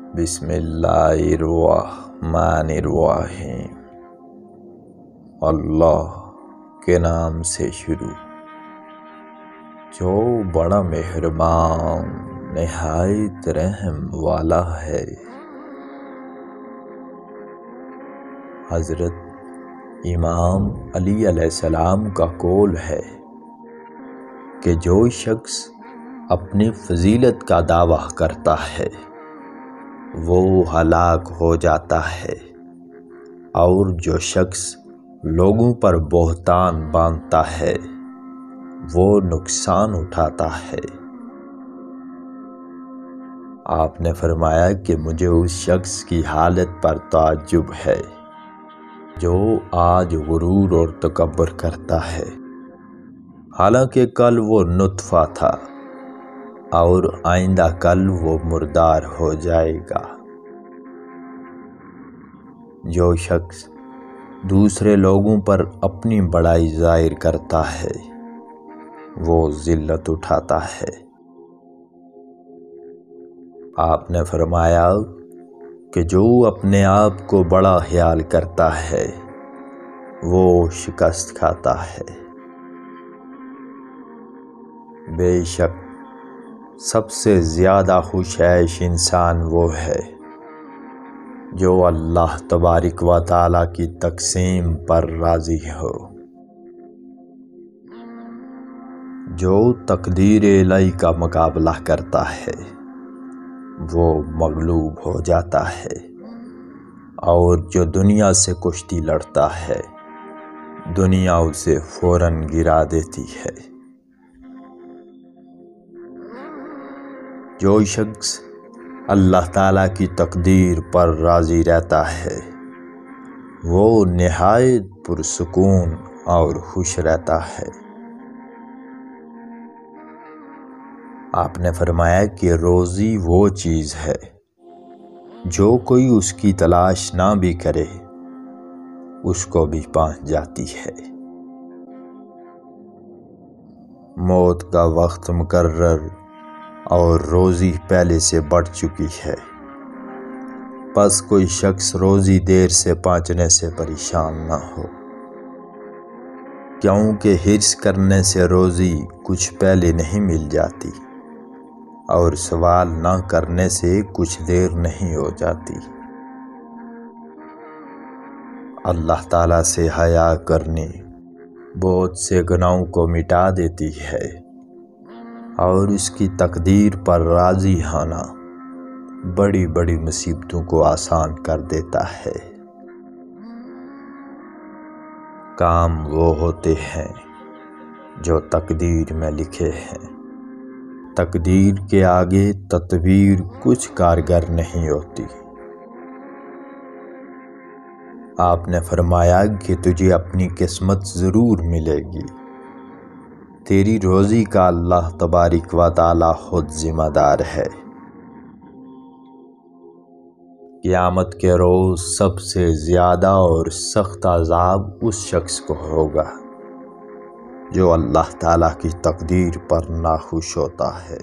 बिस्मिल्लाहिर्रहमानिर्रहीम। अल्लाह के नाम से शुरू, जो बड़ा मेहरबान निहायत रहम वाला है। हज़रत इमाम अली अलैहिस्सलाम का कौल है कि जो शख्स अपनी फजीलत का दावा करता है वो हलाक हो जाता है, और जो शख्स लोगों पर बोहतान बांधता है वो नुकसान उठाता है। आपने फरमाया कि मुझे उस शख्स की हालत पर ताज्जुब है जो आज गुरूर और तकब्बुर करता है, हालांकि कल वो नुत्फा था और आइंदा कल वो मुर्दार हो जाएगा। जो शख्स दूसरे लोगों पर अपनी बड़ाई ज़ाहिर करता है वो ज़िल्लत उठाता है। आपने फरमाया कि जो अपने आप को बड़ा ख्याल करता है वो शिकस्त खाता है। बेशक सबसे ज़्यादा खुशऐश इंसान वो है जो अल्लाह तबारिक व तआला की तक़सीम पर राज़ी हो। जो तकदीर इलाही का मुकाबला करता है वो मगलूब हो जाता है, और जो दुनिया से कुश्ती लड़ता है दुनिया उसे फ़ौरन गिरा देती है। जो शख्स अल्लाह ताला की तकदीर पर राज़ी रहता है वो निहायत पुरसुकून और खुश रहता है। आपने फरमाया कि रोज़ी वो चीज़ है जो कोई उसकी तलाश ना भी करे उसको भी पहुँच जाती है। मौत का वक्त मुकर्रर और रोज़ी पहले से बढ़ चुकी है, बस कोई शख्स रोज़ी देर से पहुँचने से परेशान ना हो, क्योंकि हिर्स करने से रोज़ी कुछ पहले नहीं मिल जाती और सवाल ना करने से कुछ देर नहीं हो जाती। अल्लाह ताला से हया करनी बहुत से गुनाहों को मिटा देती है, और उसकी तकदीर पर राज़ी होना बड़ी बड़ी मुसीबतों को आसान कर देता है। काम वो होते हैं जो तकदीर में लिखे हैं, तकदीर के आगे तदबीर कुछ कारगर नहीं होती। आपने फरमाया कि तुझे अपनी किस्मत ज़रूर मिलेगी, तेरी रोज़ी का अल्लाह तबारिक व तआला खुद ज़िम्मेदार है। क़यामत के रोज़ सबसे ज़्यादा और सख्त अज़ाब उस शख्स को होगा जो अल्लाह ताला की तकदीर पर नाखुश होता है।